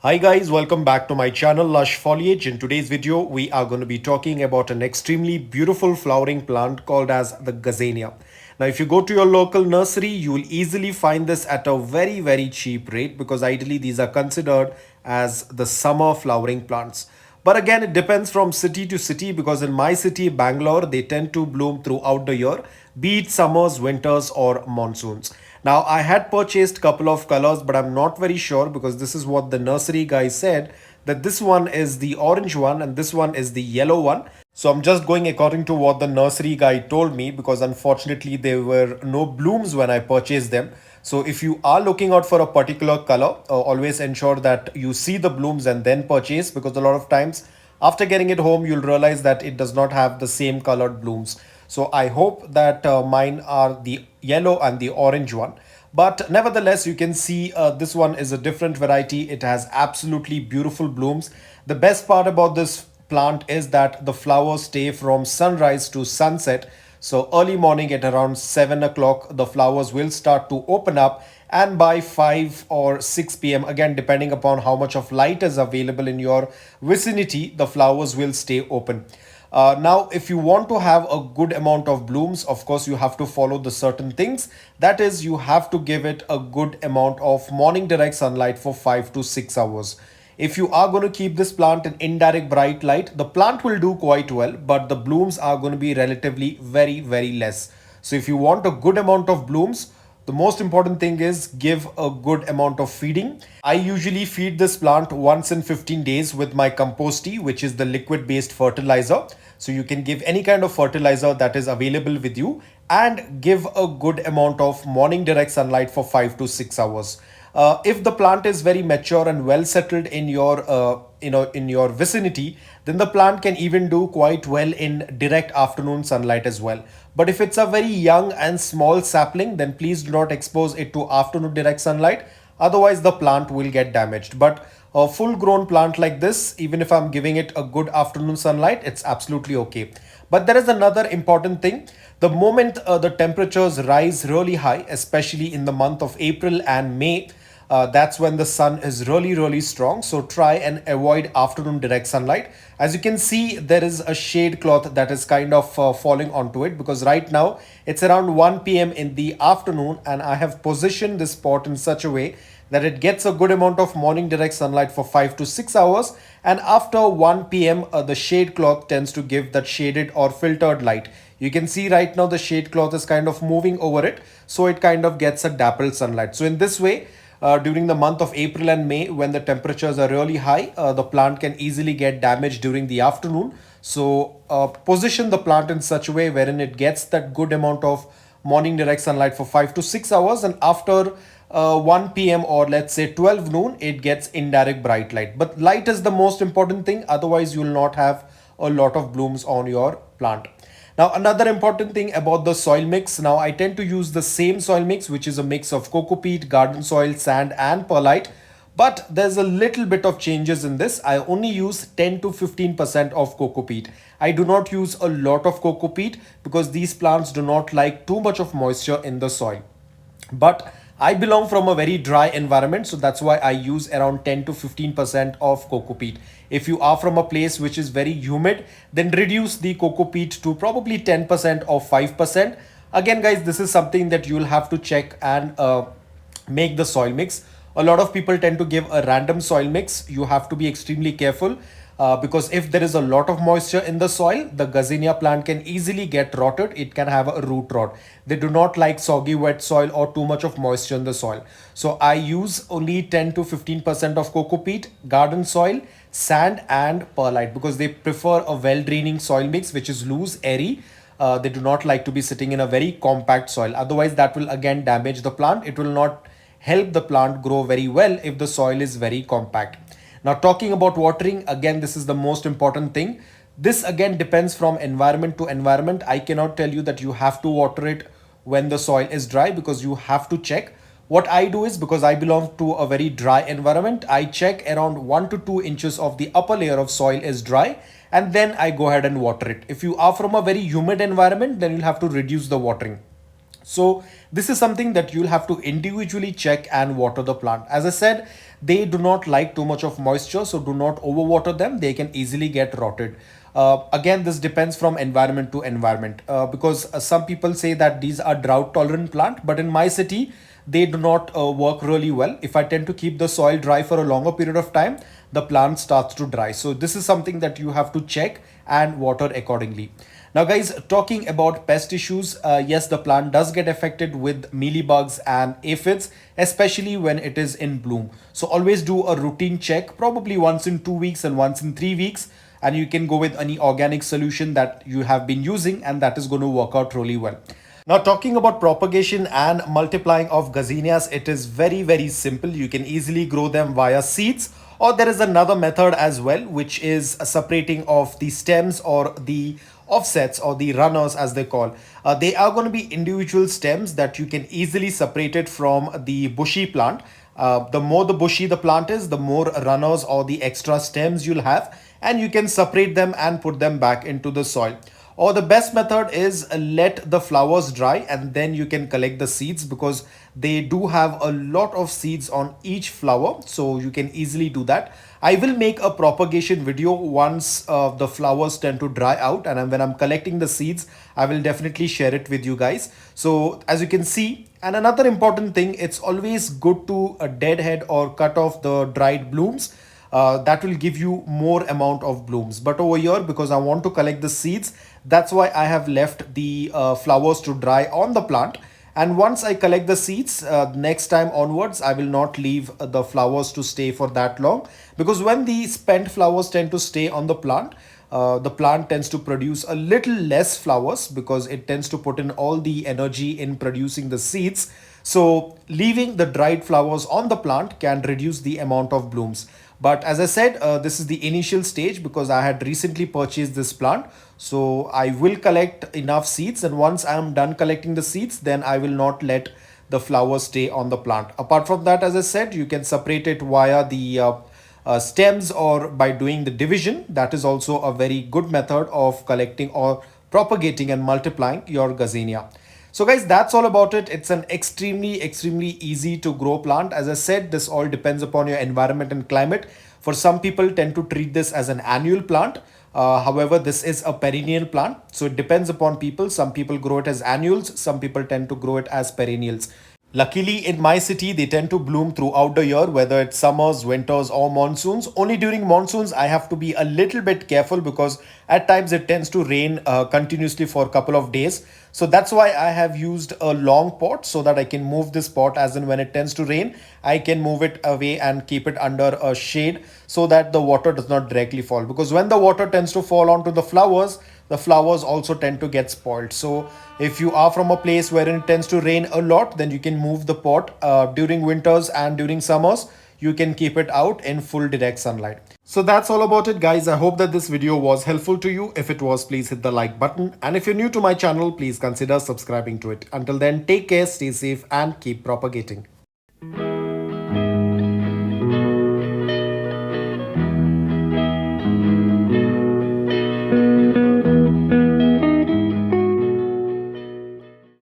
Hi guys, welcome back to my channel Lush Foliage. In today's video, we are going to be talking about an extremely beautiful flowering plant called as the Gazania. Now, if you go to your local nursery, you will easily find this at a very cheap rate because ideally these are considered as the summer flowering plants. But again, it depends from city to city because in my city, Bangalore, they tend to bloom throughout the year, be it summers, winters, or monsoons. Now, I had purchased couple of colors, but I'm not very sure because this is what the nursery guy said that this one is the orange one and this one is the yellow one. So I'm just going according to what the nursery guy told me because unfortunately there were no blooms when I purchased them. So if you are looking out for a particular color, always ensure that you see the blooms and then purchase because a lot of times after getting it home, you'll realize that it does not have the same colored blooms. So I hope that mine are the yellow and the orange one. But nevertheless, you can see this one is a different variety. It has absolutely beautiful blooms. The best part about this plant is that the flowers stay from sunrise to sunset. So early morning at around 7 o'clock, the flowers will start to open up, and by 5 or 6 p.m., again depending upon how much of light is available in your vicinity, the flowers will stay open. Now, if you want to have a good amount of blooms, of course, you have to follow the certain things. That is, you have to give it a good amount of morning direct sunlight for 5 to 6 hours. If you are going to keep this plant in indirect bright light, the plant will do quite well, but the blooms are going to be relatively very less. So if you want a good amount of blooms, the most important thing is give a good amount of feeding. I usually feed this plant once in 15 days with my compost tea, which is the liquid based fertilizer. So you can give any kind of fertilizer that is available with you and give a good amount of morning direct sunlight for 5 to 6 hours. If the plant is very mature and well settled in your in your vicinity, then the plant can even do quite well in direct afternoon sunlight as well. But if it's a very young and small sapling, then please do not expose it to afternoon direct sunlight. Otherwise, the plant will get damaged. But a full grown plant like this, even if I'm giving it a good afternoon sunlight, it's absolutely okay. But there is another important thing. The moment the temperatures rise really high, especially in the month of April and May, that's when the sun is really strong. So try and avoid afternoon direct sunlight. As you can see, there is a shade cloth that is kind of falling onto it because right now it's around 1 p.m. in the afternoon, and I have positioned this pot in such a way that it gets a good amount of morning direct sunlight for 5 to 6 hours, and after 1 p.m. The shade cloth tends to give that shaded or filtered light. You can see right now the shade cloth is kind of moving over it, so it kind of gets a dappled sunlight. So in this way, during the month of April and May, when the temperatures are really high, the plant can easily get damaged during the afternoon. So position the plant in such a way wherein it gets that good amount of morning direct sunlight for 5 to 6 hours, and after 1 p.m. or let's say 12 noon, it gets indirect bright light. But light is the most important thing, otherwise you will not have a lot of blooms on your plant. Now, another important thing about the soil mix. Now, I tend to use the same soil mix, which is a mix of coco peat, garden soil, sand, and perlite. But there's a little bit of changes in this. I only use 10 to 15% of coco peat. I do not use a lot of coco peat because these plants do not like too much of moisture in the soil. But I belong from a very dry environment, so that's why I use around 10 to 15% of coco peat. If you are from a place which is very humid, then reduce the coco peat to probably 10% or 5%. Again, guys, this is something that you'll have to check and make the soil mix. A lot of people tend to give a random soil mix. You have to be extremely careful because if there is a lot of moisture in the soil, the Gazania plant can easily get rotted. It can have a root rot. They do not like soggy wet soil or too much of moisture in the soil. So I use only 10 to 15% of coco peat, garden soil, sand, and perlite because they prefer a well draining soil mix which is loose, airy. They do not like to be sitting in a very compact soil. Otherwise, that will again damage the plant. It will not help the plant grow very well if the soil is very compact. Now, talking about watering, again, this is the most important thing. This again depends from environment to environment. I cannot tell you that you have to water it when the soil is dry because you have to check. What I do is, because I belong to a very dry environment, I check around 1 to 2 inches of the upper layer of soil is dry, and then I go ahead and water it. If you are from a very humid environment, then you'll have to reduce the watering. So this is something that you'll have to individually check and water the plant. As I said, they do not like too much of moisture, so do not overwater them. They can easily get rotted. Again, this depends from environment to environment, because some people say that these are drought tolerant plant, but in my city, they do not work really well. If I tend to keep the soil dry for a longer period of time, the plant starts to dry. So this is something that you have to check and water accordingly. Now guys, talking about pest issues, yes, the plant does get affected with mealybugs and aphids, especially when it is in bloom. So always do a routine check, probably once in 2 weeks and once in 3 weeks, and you can go with any organic solution that you have been using, and that is going to work out really well. Now talking about propagation and multiplying of gazanias, it is very simple. You can easily grow them via seeds, or there is another method as well, which is a separating of the stems or the offsets or the runners as they call. They are going to be individual stems that you can easily separate it from the bushy plant. The more the bushy the plant is, the more runners or the extra stems you'll have, and you can separate them and put them back into the soil. Or the best method is let the flowers dry and then you can collect the seeds, because they do have a lot of seeds on each flower, so you can easily do that. I will make a propagation video once the flowers tend to dry out, and when I'm collecting the seeds, I will definitely share it with you guys. So as you can see, and another important thing, it's always good to deadhead or cut off the dried blooms. That will give you more amount of blooms. But over here, because I want to collect the seeds, that's why I have left the flowers to dry on the plant. And once I collect the seeds, next time onwards, I will not leave the flowers to stay for that long, because when the spent flowers tend to stay on the plant tends to produce a little less flowers, because it tends to put in all the energy in producing the seeds. So leaving the dried flowers on the plant can reduce the amount of blooms. But as I said, this is the initial stage, because I had recently purchased this plant. So I will collect enough seeds, and once I am done collecting the seeds, then I will not let the flowers stay on the plant. Apart from that, as I said, you can separate it via the stems or by doing the division. That is also a very good method of collecting or propagating and multiplying your gazania. So guys, that's all about it. It's an extremely easy to grow plant. As I said, this all depends upon your environment and climate. For some people tend to treat this as an annual plant. However, this is a perennial plant. So it depends upon people. Some people grow it as annuals. Some people tend to grow it as perennials. Luckily, in my city, they tend to bloom throughout the year, whether it's summers, winters, or monsoons. Only during monsoons, I have to be a little bit careful, because at times it tends to rain continuously for a couple of days. So that's why I have used a long pot, so that I can move this pot as in when it tends to rain, I can move it away and keep it under a shade, so that the water does not directly fall. Because when the water tends to fall onto the flowers also tend to get spoiled. So if you are from a place where it tends to rain a lot, then you can move the pot during winters, and during summers you can keep it out in full direct sunlight. So that's all about it, guys. I hope that this video was helpful to you. If it was, please hit the like button, and if you're new to my channel, please consider subscribing to it. Until then, take care, stay safe, and keep propagating.